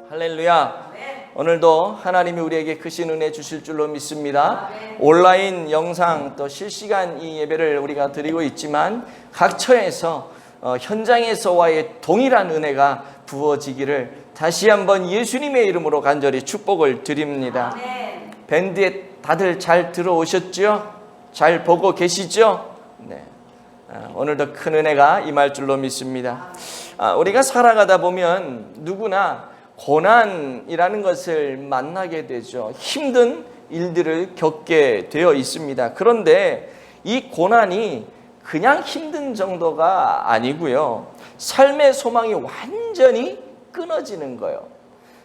할렐루야. 오늘도 하나님이 우리에게 크신 은혜 주실 줄로 믿습니다. 온라인 영상 또 실시간 이 예배를 우리가 드리고 있지만 각 처에서 현장에서와의 동일한 은혜가 부어지기를 다시 한번 예수님의 이름으로 간절히 축복을 드립니다. 밴드에 다들 잘 들어오셨죠? 잘 보고 계시죠? 네. 오늘도 큰 은혜가 임할 줄로 믿습니다. 우리가 살아가다 보면 누구나 고난이라는 것을 만나게 되죠. 힘든 일들을 겪게 되어 있습니다. 그런데 이 고난이 그냥 힘든 정도가 아니고요. 삶의 소망이 완전히 끊어지는 거예요.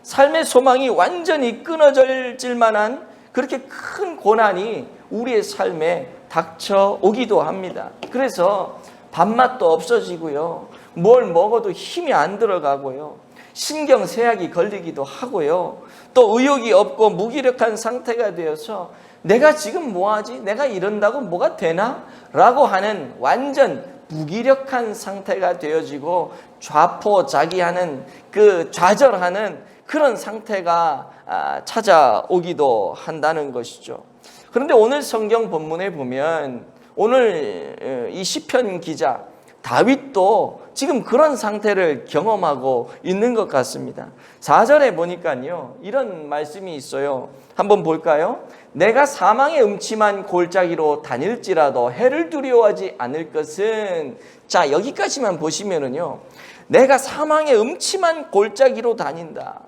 삶의 소망이 완전히 끊어질 만한 그렇게 큰 고난이 우리의 삶에 닥쳐오기도 합니다. 그래서 밥맛도 없어지고요. 뭘 먹어도 힘이 안 들어가고요. 신경쇠약이 걸리기도 하고요. 또 의욕이 없고 무기력한 상태가 되어서 내가 지금 뭐하지? 내가 이런다고 뭐가 되나? 라고 하는 완전 무기력한 상태가 되어지고 좌포자기하는 좌절하는 그런 상태가 찾아오기도 한다는 것이죠. 그런데 오늘 성경 본문에 보면 오늘 이 시편 기자 다윗도 지금 그런 상태를 경험하고 있는 것 같습니다. 4절에 보니까요, 이런 말씀이 있어요. 한번 볼까요? 내가 사망의 음침한 골짜기로 다닐지라도 해를 두려워하지 않을 것은, 자, 여기까지만 보시면은요, 내가 사망의 음침한 골짜기로 다닌다.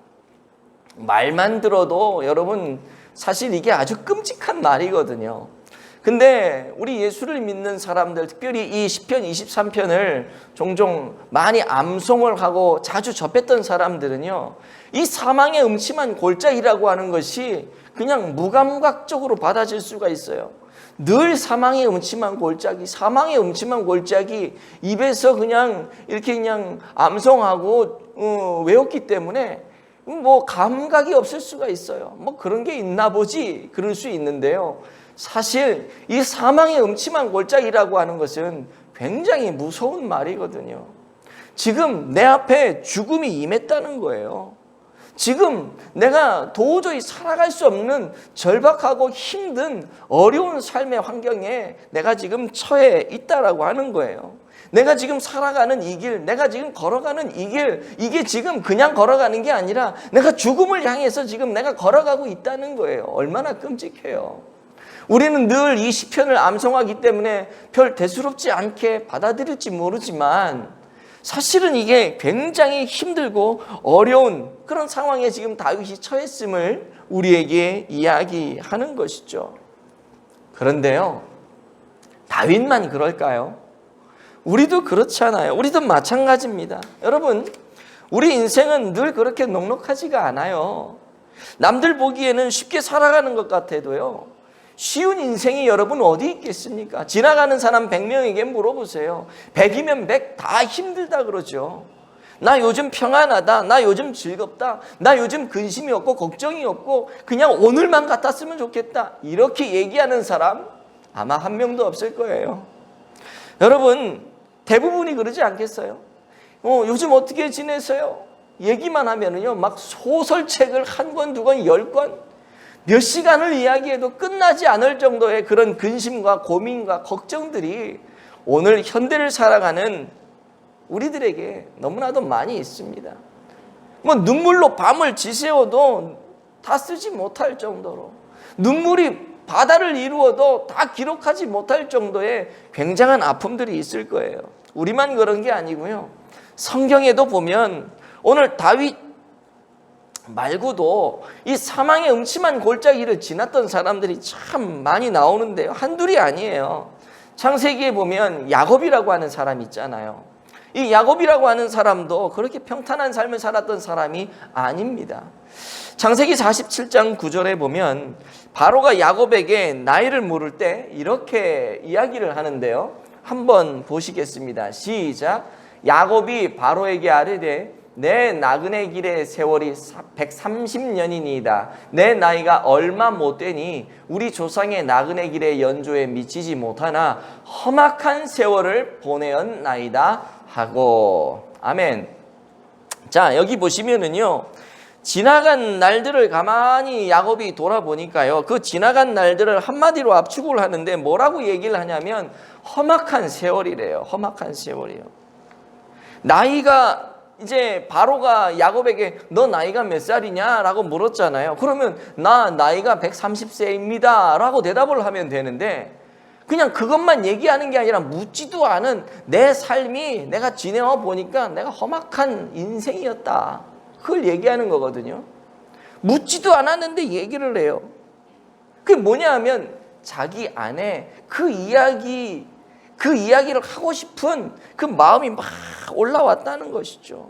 말만 들어도 여러분 사실 이게 아주 끔찍한 말이거든요. 근데 우리 예수를 믿는 사람들, 특별히 이 시편 23편을 종종 많이 암송을 하고 자주 접했던 사람들은요, 이 사망의 음침한 골짜기라고 하는 것이 그냥 무감각적으로 받아질 수가 있어요. 늘 사망의 음침한 골짜기, 사망의 음침한 골짜기 입에서 그냥 이렇게 그냥 암송하고 외웠기 때문에 뭐 감각이 없을 수가 있어요. 뭐 그런 게 있나 보지, 그럴 수 있는데요. 사실 이 사망의 음침한 골짜기라고 하는 것은 굉장히 무서운 말이거든요. 지금 내 앞에 죽음이 임했다는 거예요. 지금 내가 도저히 살아갈 수 없는 절박하고 힘든 어려운 삶의 환경에 내가 지금 처해 있다라고 하는 거예요. 내가 지금 살아가는 이 길, 내가 지금 걸어가는 이 길, 이게 지금 그냥 걸어가는 게 아니라 내가 죽음을 향해서 지금 내가 걸어가고 있다는 거예요. 얼마나 끔찍해요. 우리는 늘 이 시편을 암송하기 때문에 별 대수롭지 않게 받아들일지 모르지만 사실은 이게 굉장히 힘들고 어려운 그런 상황에 지금 다윗이 처했음을 우리에게 이야기하는 것이죠. 그런데요, 다윗만 그럴까요? 우리도 그렇잖아요. 우리도 마찬가지입니다. 여러분, 우리 인생은 늘 그렇게 넉넉하지가 않아요. 남들 보기에는 쉽게 살아가는 것 같아도요, 쉬운 인생이 여러분 어디 있겠습니까? 지나가는 사람 100명에게 물어보세요. 100이면 100 다 힘들다 그러죠. 나 요즘 평안하다. 나 요즘 즐겁다. 나 요즘 근심이 없고 걱정이 없고 그냥 오늘만 같았으면 좋겠다. 이렇게 얘기하는 사람 아마 한 명도 없을 거예요. 여러분, 대부분이 그러지 않겠어요? 요즘 어떻게 지내세요? 얘기만 하면은요, 막 소설책을 한 권, 두 권, 10권 몇 시간을 이야기해도 끝나지 않을 정도의 그런 근심과 고민과 걱정들이 오늘 현대를 살아가는 우리들에게 너무나도 많이 있습니다. 뭐 눈물로 밤을 지새워도 다 쓰지 못할 정도로, 눈물이 바다를 이루어도 다 기록하지 못할 정도의 굉장한 아픔들이 있을 거예요. 우리만 그런 게 아니고요, 성경에도 보면 오늘 다윗 말고도 이 사망의 음침한 골짜기를 지났던 사람들이 참 많이 나오는데요, 한둘이 아니에요. 창세기에 보면 야곱이라고 하는 사람이 있잖아요. 이 야곱이라고 하는 사람도 그렇게 평탄한 삶을 살았던 사람이 아닙니다. 창세기 47장 9절에 보면 바로가 야곱에게 나이를 물을 때 이렇게 이야기를 하는데요, 한번 보시겠습니다. 시작. 야곱이 바로에게 아뢰되 내 나그네 길의 세월이 130년이니이다. 내 나이가 얼마 못되니 우리 조상의 나그네 길의 연조에 미치지 못하나 험악한 세월을 보내었나이다 하고. 아멘. 자, 여기 보시면은요, 지나간 날들을 가만히 야곱이 돌아보니까요, 그 지나간 날들을 한마디로 압축을 하는데 뭐라고 얘기를 하냐면 험악한 세월이래요. 험악한 세월이요. 나이가 이제 바로가 야곱에게 너 나이가 몇 살이냐 라고 물었잖아요. 그러면 나 나이가 130세입니다 라고 대답을 하면 되는데, 그냥 그것만 얘기하는 게 아니라 묻지도 않은 내 삶이 내가 지내와 보니까 내가 험악한 인생이었다, 그걸 얘기하는 거거든요. 묻지도 않았는데 얘기를 해요. 그게 뭐냐 하면 자기 안에 그 이야기를 하고 싶은 그 마음이 막 올라왔다는 것이죠.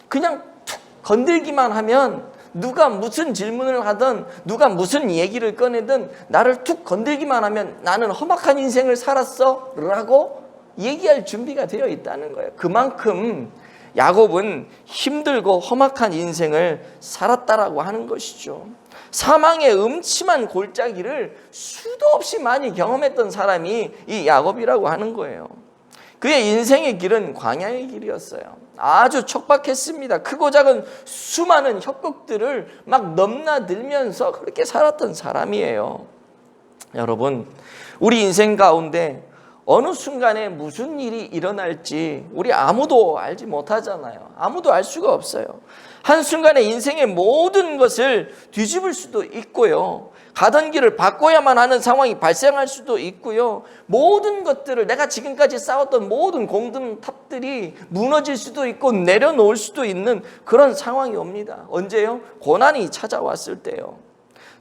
그냥 툭 건들기만 하면, 누가 무슨 질문을 하든 누가 무슨 얘기를 꺼내든 나를 툭 건들기만 하면 나는 험악한 인생을 살았어 라고 얘기할 준비가 되어 있다는 거예요. 그만큼 야곱은 힘들고 험악한 인생을 살았다라고 하는 것이죠. 사망의 음침한 골짜기를 수도 없이 많이 경험했던 사람이 이 야곱이라고 하는 거예요. 그의 인생의 길은 광야의 길이었어요. 아주 척박했습니다. 크고 작은 수많은 협곡들을 막 넘나들면서 그렇게 살았던 사람이에요. 여러분, 우리 인생 가운데 어느 순간에 무슨 일이 일어날지 우리 아무도 알지 못하잖아요. 아무도 알 수가 없어요. 한순간에 인생의 모든 것을 뒤집을 수도 있고요, 가던 길을 바꿔야만 하는 상황이 발생할 수도 있고요, 모든 것들을, 내가 지금까지 쌓았던 모든 공든탑들이 무너질 수도 있고 내려놓을 수도 있는 그런 상황이 옵니다. 언제요? 고난이 찾아왔을 때요.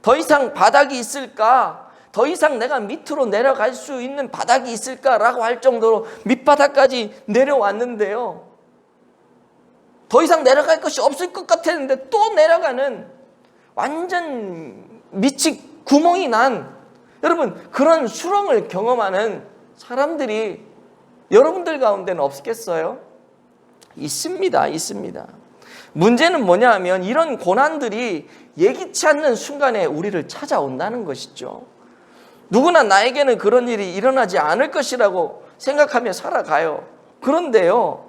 더 이상 바닥이 있을까? 더 이상 내가 밑으로 내려갈 수 있는 바닥이 있을까라고 할 정도로 밑바닥까지 내려왔는데요, 더 이상 내려갈 것이 없을 것 같았는데 또 내려가는 완전 밑이 구멍이 난, 여러분, 그런 수렁을 경험하는 사람들이 여러분들 가운데는 없겠어요? 있습니다. 있습니다. 문제는 뭐냐 하면 이런 고난들이 예기치 않는 순간에 우리를 찾아온다는 것이죠. 누구나 나에게는 그런 일이 일어나지 않을 것이라고 생각하며 살아가요. 그런데요,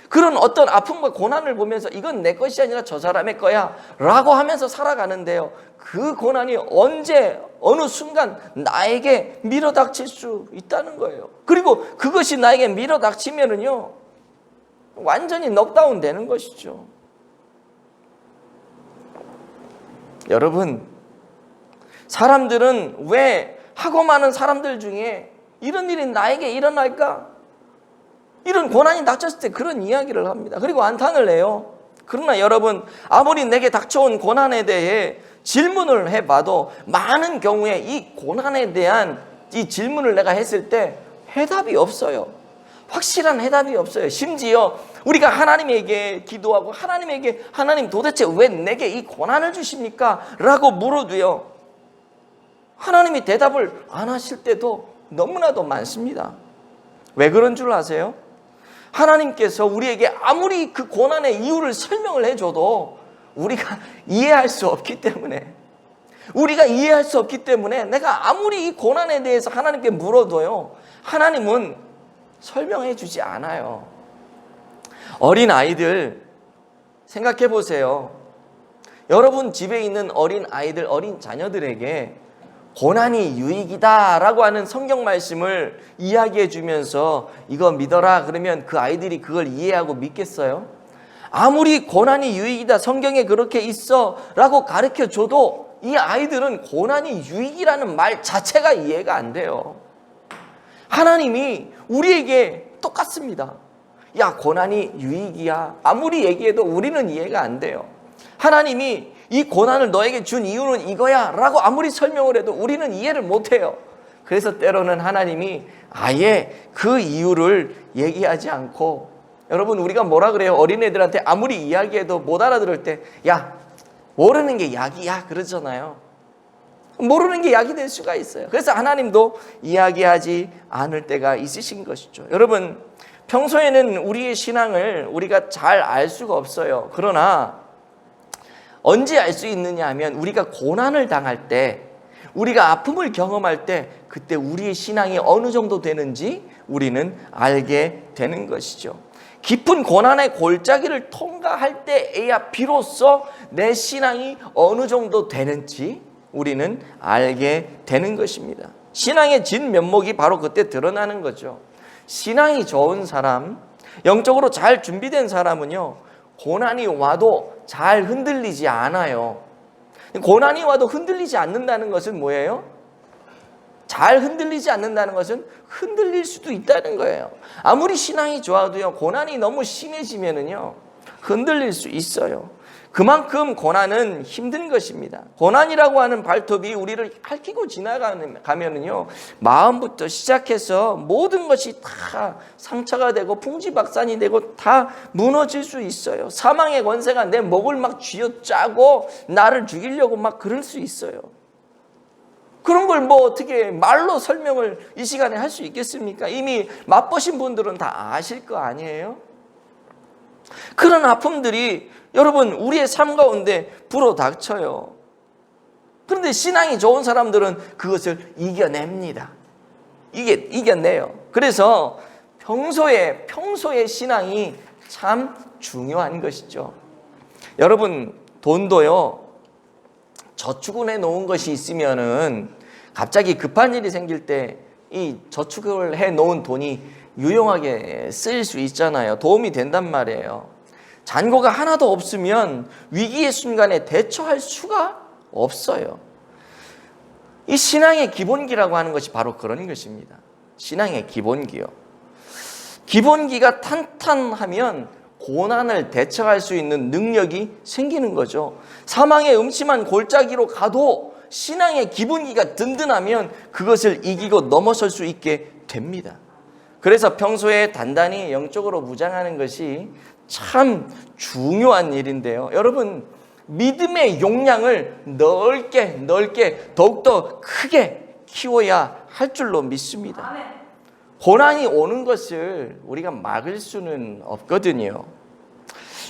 그런 어떤 아픔과 고난을 보면서 이건 내 것이 아니라 저 사람의 거야 라고 하면서 살아가는데요, 그 고난이 언제 어느 순간 나에게 밀어닥칠 수 있다는 거예요. 그리고 그것이 나에게 밀어닥치면은요, 완전히 넉다운 되는 것이죠. 여러분, 사람들은 왜 하고 많은 사람들 중에 이런 일이 나에게 일어날까? 이런 고난이 닥쳤을 때 그런 이야기를 합니다. 그리고 안탄을 해요. 그러나 여러분, 아무리 내게 닥쳐온 고난에 대해 질문을 해봐도 많은 경우에 이 고난에 대한 이 질문을 내가 했을 때 해답이 없어요. 확실한 해답이 없어요. 심지어 우리가 하나님에게 기도하고 하나님에게 하나님 도대체 왜 내게 이 고난을 주십니까? 라고 물어도요, 하나님이 대답을 안 하실 때도 너무나도 많습니다. 왜 그런 줄 아세요? 하나님께서 우리에게 아무리 그 고난의 이유를 설명을 해줘도 우리가 이해할 수 없기 때문에, 내가 아무리 이 고난에 대해서 하나님께 물어도요, 하나님은 설명해 주지 않아요. 어린 아이들 생각해 보세요. 여러분 집에 있는 어린 아이들, 어린 자녀들에게 고난이 유익이다 라고 하는 성경 말씀을 이야기해 주면서 이거 믿어라 그러면 그 아이들이 그걸 이해하고 믿겠어요? 아무리 고난이 유익이다, 성경에 그렇게 있어 라고 가르쳐 줘도 이 아이들은 고난이 유익이라는 말 자체가 이해가 안 돼요. 하나님이 우리에게 똑같습니다. 야, 고난이 유익이야 아무리 얘기해도 우리는 이해가 안 돼요. 하나님이 이 고난을 너에게 준 이유는 이거야 라고 아무리 설명을 해도 우리는 이해를 못해요. 그래서 때로는 하나님이 아예 그 이유를 얘기하지 않고, 여러분 우리가 뭐라 그래요? 어린애들한테 아무리 이야기해도 못 알아들을 때 야, 모르는 게 약이야 그러잖아요. 모르는 게 약이 될 수가 있어요. 그래서 하나님도 이야기하지 않을 때가 있으신 것이죠. 여러분, 평소에는 우리의 신앙을 우리가 잘 알 수가 없어요. 그러나 언제 알 수 있느냐 하면 우리가 고난을 당할 때, 우리가 아픔을 경험할 때, 그때 우리의 신앙이 어느 정도 되는지 우리는 알게 되는 것이죠. 깊은 고난의 골짜기를 통과할 때에야 비로소 내 신앙이 어느 정도 되는지 우리는 알게 되는 것입니다. 신앙의 진면목이 바로 그때 드러나는 거죠. 신앙이 좋은 사람, 영적으로 잘 준비된 사람은요, 고난이 와도 잘 흔들리지 않아요. 고난이 와도 흔들리지 않는다는 것은 뭐예요? 잘 흔들리지 않는다는 것은 흔들릴 수도 있다는 거예요. 아무리 신앙이 좋아도요, 고난이 너무 심해지면은요, 흔들릴 수 있어요. 그만큼 고난은 힘든 것입니다. 고난이라고 하는 발톱이 우리를 핥히고 지나가면은요, 마음부터 시작해서 모든 것이 다 상처가 되고 풍지박산이 되고 다 무너질 수 있어요. 사망의 권세가 내 목을 막 쥐어짜고 나를 죽이려고 막 그럴 수 있어요. 그런 걸 뭐 어떻게 말로 설명을 이 시간에 할 수 있겠습니까? 이미 맛보신 분들은 다 아실 거 아니에요? 그런 아픔들이 여러분 우리의 삶 가운데 불어닥쳐요. 그런데 신앙이 좋은 사람들은 그것을 이겨냅니다. 이겨내요. 그래서 평소에 신앙이 참 중요한 것이죠. 여러분, 돈도요, 저축을 해 놓은 것이 있으면은 갑자기 급한 일이 생길 때 이 저축을 해 놓은 돈이 유용하게 쓰일 수 있잖아요. 도움이 된단 말이에요. 잔고가 하나도 없으면 위기의 순간에 대처할 수가 없어요. 이 신앙의 기본기라고 하는 것이 바로 그런 것입니다. 신앙의 기본기요. 기본기가 탄탄하면 고난을 대처할 수 있는 능력이 생기는 거죠. 사망의 음침한 골짜기로 가도 신앙의 기본기가 든든하면 그것을 이기고 넘어설 수 있게 됩니다. 그래서 평소에 단단히 영적으로 무장하는 것이 참 중요한 일인데요. 여러분, 믿음의 용량을 넓게 더욱더 크게 키워야 할 줄로 믿습니다. 고난이 오는 것을 우리가 막을 수는 없거든요.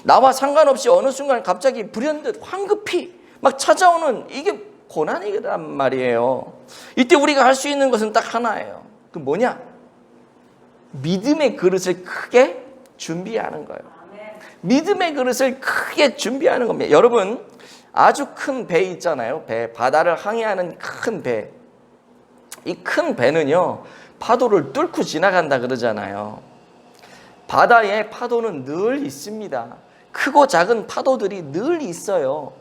나와 상관없이 어느 순간 갑자기 불현듯 황급히 막 찾아오는 이게 고난이란 말이에요. 이때 우리가 할 수 있는 것은 딱 하나예요. 그 뭐냐? 믿음의 그릇을 크게 준비하는 거예요. 믿음의 그릇을 크게 준비하는 겁니다. 여러분, 아주 큰 배 있잖아요. 배, 바다를 항해하는 큰 배. 이 큰 배는요, 파도를 뚫고 지나간다 그러잖아요. 바다에 파도는 늘 있습니다. 크고 작은 파도들이 늘 있어요.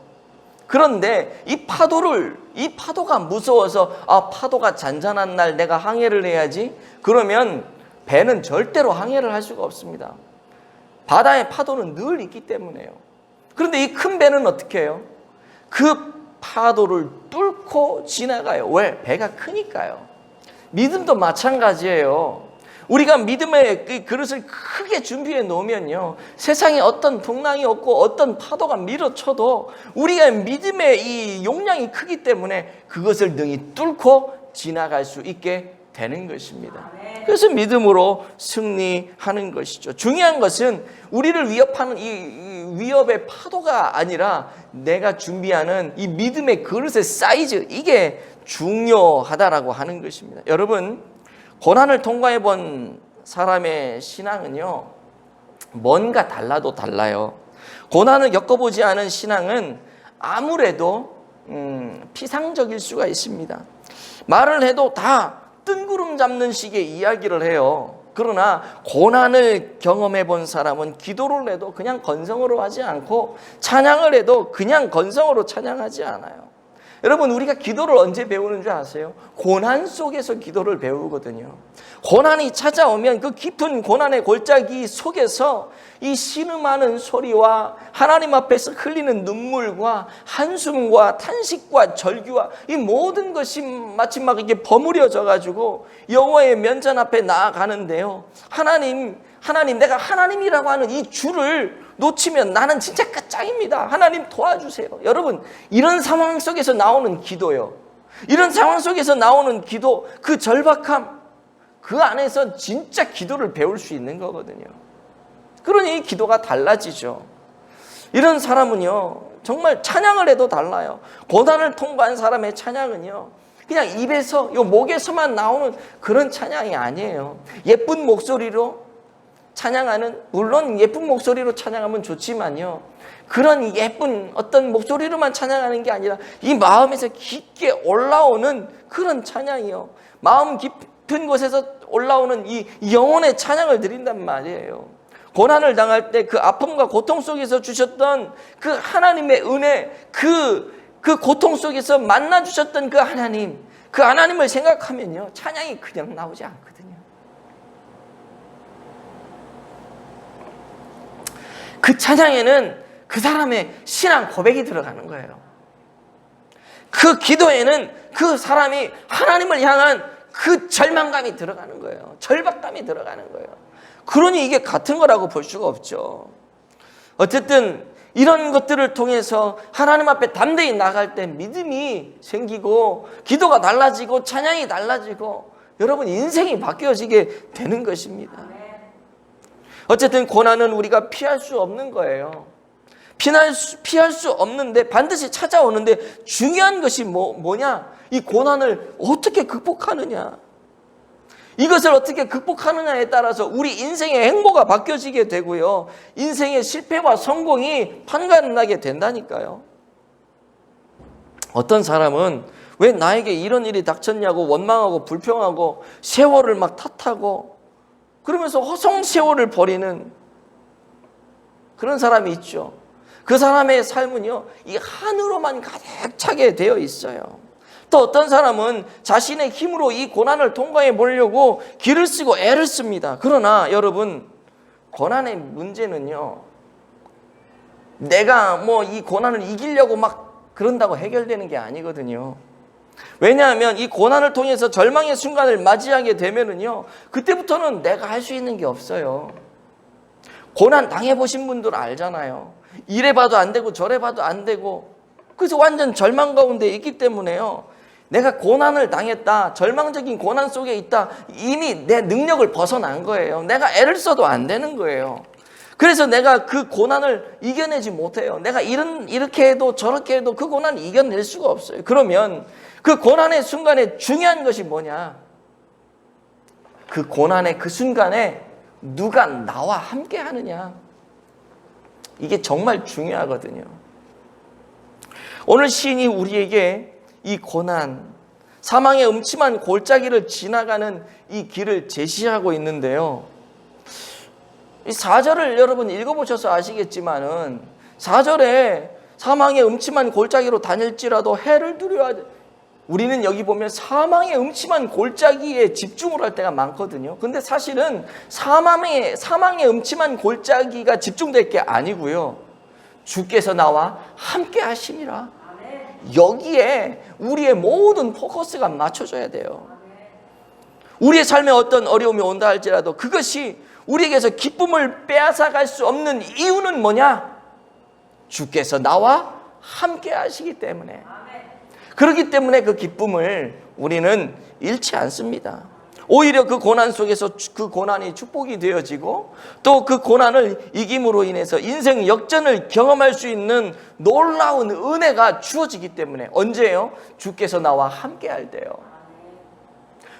그런데 이 파도가 무서워서 파도가 잔잔한 날 내가 항해를 해야지, 그러면 배는 절대로 항해를 할 수가 없습니다. 바다의 파도는 늘 있기 때문에요. 그런데 이 큰 배는 어떻게 해요? 그 파도를 뚫고 지나가요. 왜? 배가 크니까요. 믿음도 마찬가지예요. 우리가 믿음의 그릇을 크게 준비해 놓으면요, 세상에 어떤 풍랑이 없고 어떤 파도가 밀어쳐도 우리가 믿음의 이 용량이 크기 때문에 그것을 능히 뚫고 지나갈 수 있게 되는 것입니다. 그래서 믿음으로 승리하는 것이죠. 중요한 것은 우리를 위협하는 이 위협의 파도가 아니라 내가 준비하는 이 믿음의 그릇의 사이즈, 이게 중요하다라고 하는 것입니다. 여러분, 고난을 통과해 본 사람의 신앙은요, 뭔가 달라도 달라요. 고난을 겪어보지 않은 신앙은 아무래도 피상적일 수가 있습니다. 말을 해도 다 뜬구름 잡는 식의 이야기를 해요. 그러나 고난을 경험해 본 사람은 기도를 해도 그냥 건성으로 하지 않고 찬양을 해도 그냥 건성으로 찬양하지 않아요. 여러분, 우리가 기도를 언제 배우는 줄 아세요? 고난 속에서 기도를 배우거든요. 고난이 찾아오면 그 깊은 고난의 골짜기 속에서 이 신음하는 소리와 하나님 앞에서 흘리는 눈물과 한숨과 탄식과 절규와 이 모든 것이 마치 막 이렇게 버무려져 가지고 여호와의 면전 앞에 나아가는데요. 하나님, 내가 하나님이라고 하는 이 줄을 놓치면 나는 진짜 끝장입니다. 하나님 도와주세요. 여러분, 이런 상황 속에서 나오는 기도요, 이런 상황 속에서 나오는 기도, 그 절박함, 그 안에서 진짜 기도를 배울 수 있는 거거든요. 그러니 기도가 달라지죠. 이런 사람은요, 정말 찬양을 해도 달라요. 고난을 통과한 사람의 찬양은요, 그냥 입에서, 목에서만 나오는 그런 찬양이 아니에요. 예쁜 목소리로 찬양하는, 물론 예쁜 목소리로 찬양하면 좋지만요, 그런 예쁜 어떤 목소리로만 찬양하는 게 아니라 이 마음에서 깊게 올라오는 그런 찬양이요. 마음 깊은 곳에서 올라오는 이 영혼의 찬양을 드린단 말이에요. 고난을 당할 때 그 아픔과 고통 속에서 주셨던 그 하나님의 은혜, 그 고통 속에서 만나 주셨던 그 하나님을 생각하면요, 찬양이 그냥 나오지 않거든요. 그 찬양에는 그 사람의 신앙 고백이 들어가는 거예요. 그 기도에는 그 사람이 하나님을 향한 그 절망감이 들어가는 거예요. 절박감이 들어가는 거예요. 그러니 이게 같은 거라고 볼 수가 없죠. 어쨌든 이런 것들을 통해서 하나님 앞에 담대히 나갈 때 믿음이 생기고 기도가 달라지고 찬양이 달라지고 여러분 인생이 바뀌어지게 되는 것입니다. 어쨌든 고난은 우리가 피할 수 없는 거예요. 피할 수 없는데 반드시 찾아오는데 중요한 것이 뭐냐? 이 고난을 어떻게 극복하느냐? 이것을 어떻게 극복하느냐에 따라서 우리 인생의 행보가 바뀌어지게 되고요, 인생의 실패와 성공이 판가름나게 된다니까요. 어떤 사람은 왜 나에게 이런 일이 닥쳤냐고 원망하고 불평하고 세월을 막 탓하고 그러면서 허송세월을 벌이는 그런 사람이 있죠. 그 사람의 삶은요, 이 한으로만 가득 차게 되어 있어요. 또 어떤 사람은 자신의 힘으로 이 고난을 통과해 보려고 길을 쓰고 애를 씁니다. 그러나 여러분, 고난의 문제는요, 내가 이 고난을 이기려고 막 그런다고 해결되는 게 아니거든요. 왜냐하면 이 고난을 통해서 절망의 순간을 맞이하게 되면은요, 그때부터는 내가 할 수 있는 게 없어요. 고난 당해보신 분들 알잖아요. 이래 봐도 안 되고 저래 봐도 안 되고, 그래서 완전 절망 가운데 있기 때문에요, 내가 고난을 당했다, 절망적인 고난 속에 있다, 이미 내 능력을 벗어난 거예요. 내가 애를 써도 안 되는 거예요. 그래서 내가 그 고난을 이겨내지 못해요. 내가 이렇게 해도 저렇게 해도 그 고난을 이겨낼 수가 없어요. 그러면 그 고난의 순간에 중요한 것이 뭐냐? 그 고난의 그 순간에 누가 나와 함께 하느냐? 이게 정말 중요하거든요. 오늘 시인이 우리에게 이 고난, 사망의 음침한 골짜기를 지나가는 이 길을 제시하고 있는데요, 이 4절을 여러분 읽어보셔서 아시겠지만은 4절에 사망의 음침한 골짜기로 다닐지라도 해를 두려워하지, 우리는 여기 보면 사망의 음침한 골짜기에 집중을 할 때가 많거든요. 근데 사실은 사망의 음침한 골짜기가 집중될 게 아니고요, 주께서 나와 함께 하심이라. 여기에 우리의 모든 포커스가 맞춰져야 돼요. 우리의 삶에 어떤 어려움이 온다 할지라도 그것이 우리에게서 기쁨을 빼앗아갈 수 없는 이유는 뭐냐? 주께서 나와 함께 하시기 때문에. 그렇기 때문에 그 기쁨을 우리는 잃지 않습니다. 오히려 그 고난 속에서 그 고난이 축복이 되어지고 또 그 고난을 이김으로 인해서 인생 역전을 경험할 수 있는 놀라운 은혜가 주어지기 때문에. 언제요? 주께서 나와 함께 할 때요.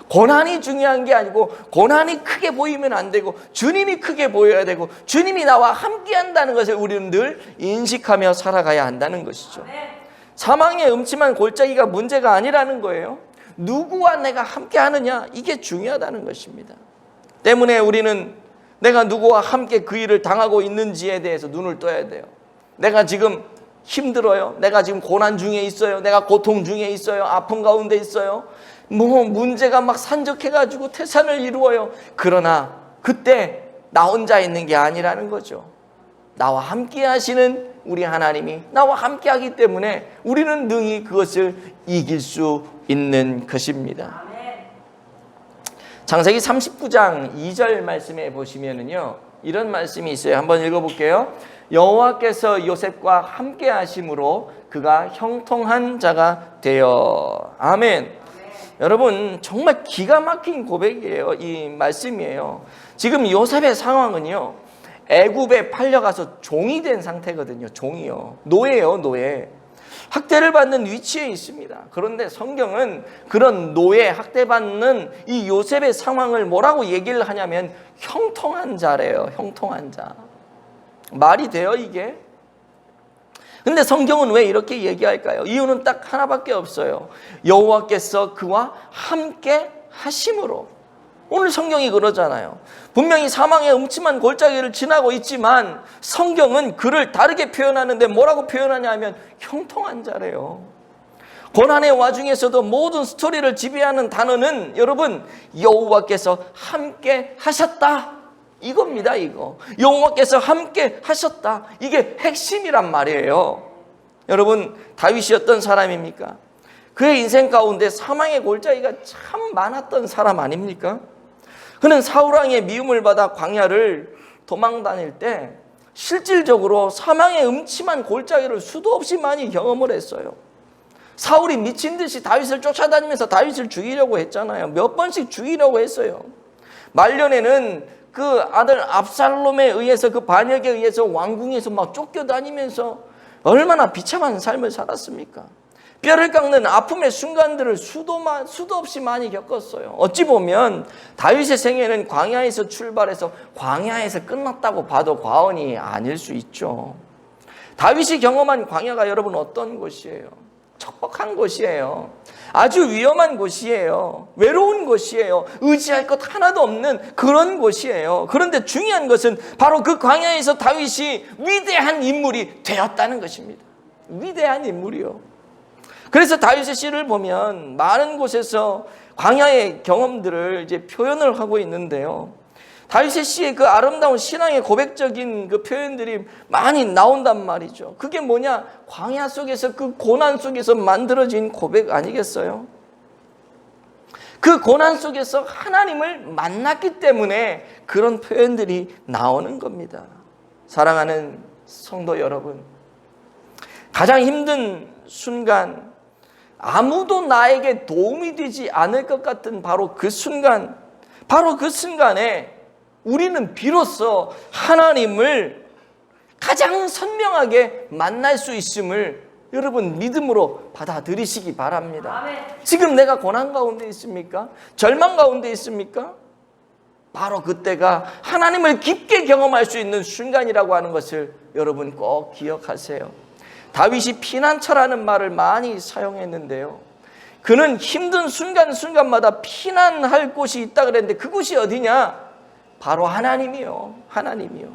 고난이 중요한 게 아니고 고난이 크게 보이면 안 되고 주님이 크게 보여야 되고 주님이 나와 함께 한다는 것을 우리는 늘 인식하며 살아가야 한다는 것이죠. 사망의 음침한 골짜기가 문제가 아니라는 거예요. 누구와 내가 함께 하느냐, 이게 중요하다는 것입니다. 때문에 우리는 내가 누구와 함께 그 일을 당하고 있는지에 대해서 눈을 떠야 돼요. 내가 지금 힘들어요. 내가 지금 고난 중에 있어요. 내가 고통 중에 있어요. 아픔 가운데 있어요. 문제가 막 산적해가지고 태산을 이루어요. 그러나 그때 나 혼자 있는 게 아니라는 거죠. 나와 함께 하시는 우리 하나님이 나와 함께 하기 때문에 우리는 능히 그것을 이길 수 있는 것입니다. 창세기 39장 2절 말씀에 보시면은요, 이런 말씀이 있어요. 한번 읽어볼게요. 여호와께서 요셉과 함께 하심으로 그가 형통한 자가 되어. 아멘. 여러분 정말 기가 막힌 고백이에요. 이 말씀이에요. 지금 요셉의 상황은요, 애굽에 팔려가서 종이 된 상태거든요. 종이요. 노예요, 노예. 학대를 받는 위치에 있습니다. 그런데 성경은 그런 노예, 학대받는 이 요셉의 상황을 뭐라고 얘기를 하냐면 형통한 자래요. 형통한 자. 말이 돼요, 이게? 근데 성경은 왜 이렇게 얘기할까요? 이유는 딱 하나밖에 없어요. 여호와께서 그와 함께 하심으로. 오늘 성경이 그러잖아요. 분명히 사망의 음침한 골짜기를 지나고 있지만 성경은 그를 다르게 표현하는데 뭐라고 표현하냐면 형통한 자래요. 고난의 와중에서도 모든 스토리를 지배하는 단어는 여러분 여호와께서 함께 하셨다, 이겁니다. 이거 여호와께서 함께 하셨다, 이게 핵심이란 말이에요. 여러분 다윗이 어떤 사람입니까? 그의 인생 가운데 사망의 골짜기가 참 많았던 사람 아닙니까? 그는 사울왕의 미움을 받아 광야를 도망 다닐 때 실질적으로 사망의 음침한 골짜기를 수도 없이 많이 경험을 했어요. 사울이 미친 듯이 다윗을 쫓아다니면서 다윗을 죽이려고 했잖아요. 몇 번씩 죽이려고 했어요. 말년에는 그 아들 압살롬에 의해서, 그 반역에 의해서 왕궁에서 막 쫓겨다니면서 얼마나 비참한 삶을 살았습니까? 뼈를 깎는 아픔의 순간들을 수도 없이 많이 겪었어요. 어찌 보면 다윗의 생애는 광야에서 출발해서 광야에서 끝났다고 봐도 과언이 아닐 수 있죠. 다윗이 경험한 광야가 여러분 어떤 곳이에요? 척박한 곳이에요. 아주 위험한 곳이에요. 외로운 곳이에요. 의지할 것 하나도 없는 그런 곳이에요. 그런데 중요한 것은 바로 그 광야에서 다윗이 위대한 인물이 되었다는 것입니다. 위대한 인물이요. 그래서 다윗의 시를 보면 많은 곳에서 광야의 경험들을 이제 표현을 하고 있는데요. 다윗의 시에 그 아름다운 신앙의 고백적인 그 표현들이 많이 나온단 말이죠. 그게 뭐냐? 광야 속에서, 그 고난 속에서 만들어진 고백 아니겠어요? 그 고난 속에서 하나님을 만났기 때문에 그런 표현들이 나오는 겁니다. 사랑하는 성도 여러분, 가장 힘든 순간, 아무도 나에게 도움이 되지 않을 것 같은 바로 그 순간, 바로 그 순간에 우리는 비로소 하나님을 가장 선명하게 만날 수 있음을 여러분 믿음으로 받아들이시기 바랍니다. 아멘. 지금 내가 고난 가운데 있습니까? 절망 가운데 있습니까? 바로 그때가 하나님을 깊게 경험할 수 있는 순간이라고 하는 것을 여러분 꼭 기억하세요. 다윗이 피난처라는 말을 많이 사용했는데요. 그는 힘든 순간순간마다 피난할 곳이 있다 그랬는데 그곳이 어디냐? 바로 하나님이요. 하나님이요.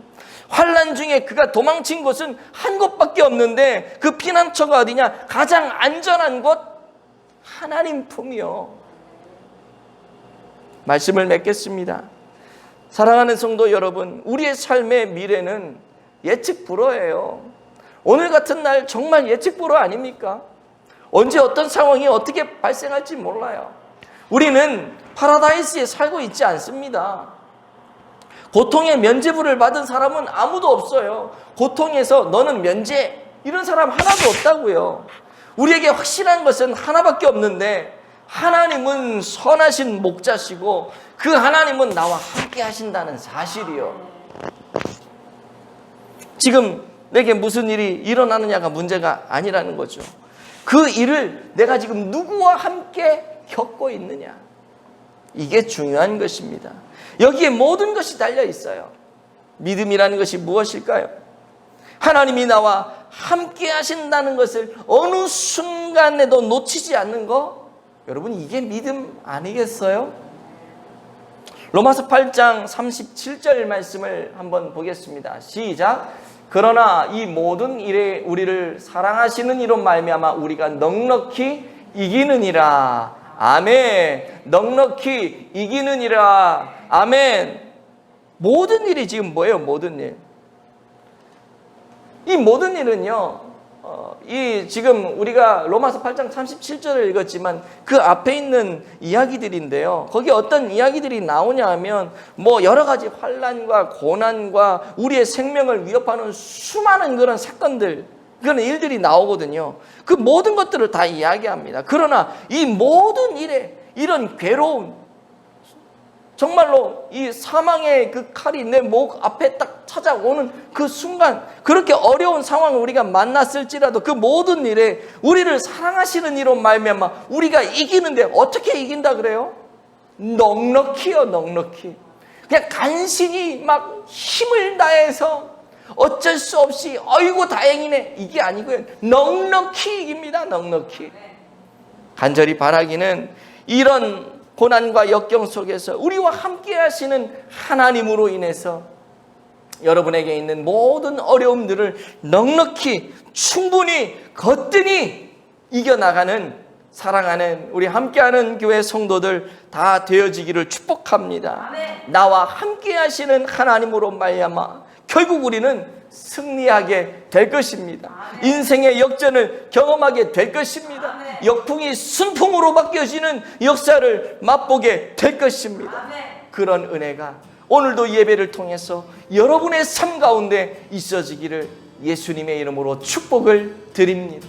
환난 중에 그가 도망친 곳은 한 곳밖에 없는데 그 피난처가 어디냐? 가장 안전한 곳, 하나님 품이요. 말씀을 맺겠습니다. 사랑하는 성도 여러분, 우리의 삶의 미래는 예측 불허예요. 오늘 같은 날 정말 예측 불허 아닙니까? 언제 어떤 상황이 어떻게 발생할지 몰라요. 우리는 파라다이스에 살고 있지 않습니다. 고통의 면죄부를 받은 사람은 아무도 없어요. 고통에서 너는 면죄, 이런 사람 하나도 없다고요. 우리에게 확실한 것은 하나밖에 없는데 하나님은 선하신 목자시고 그 하나님은 나와 함께 하신다는 사실이요. 지금 내게 무슨 일이 일어나느냐가 문제가 아니라는 거죠. 그 일을 내가 지금 누구와 함께 겪고 있느냐, 이게 중요한 것입니다. 여기에 모든 것이 달려 있어요. 믿음이라는 것이 무엇일까요? 하나님이 나와 함께 하신다는 것을 어느 순간에도 놓치지 않는 거, 여러분 이게 믿음 아니겠어요? 로마서 8장 37절 말씀을 한번 보겠습니다. 시작. 그러나 이 모든 일에 우리를 사랑하시는 이로 말미암아 우리가 넉넉히 이기느니라. 아멘. 넉넉히 이기느니라. 아멘. 모든 일이 지금 뭐예요? 모든 일. 이 모든 일은요, 이 지금 우리가 로마서 8장 37절을 읽었지만 그 앞에 있는 이야기들인데요. 거기 어떤 이야기들이 나오냐 하면 뭐 여러 가지 환난과 고난과 우리의 생명을 위협하는 수많은 그런 사건들, 그런 일들이 나오거든요. 그 모든 것들을 다 이야기합니다. 그러나 이 모든 일에 이런 괴로운, 정말로 이 사망의 그 칼이 내 목 앞에 딱 찾아오는 그 순간, 그렇게 어려운 상황을 우리가 만났을지라도 그 모든 일에 우리를 사랑하시는 이로 말미암아 우리가 이기는데, 어떻게 이긴다 그래요? 넉넉히요, 넉넉히. 그냥 간신히 막 힘을 다해서 어쩔 수 없이 어이구 다행이네, 이게 아니고요, 넉넉히 이깁니다. 넉넉히. 간절히 바라기는 이런 고난과 역경 속에서 우리와 함께 하시는 하나님으로 인해서 여러분에게 있는 모든 어려움들을 넉넉히 충분히 거뜬히 이겨나가는, 사랑하는 우리 함께하는 교회 성도들 다 되어지기를 축복합니다. 나와 함께 하시는 하나님으로 말미암아 결국 우리는 승리하게 될 것입니다. 인생의 역전을 경험하게 될 것입니다. 역풍이 순풍으로 바뀌어지는 역사를 맛보게 될 것입니다. 그런 은혜가 오늘도 예배를 통해서 여러분의 삶 가운데 있어지기를 예수님의 이름으로 축복을 드립니다.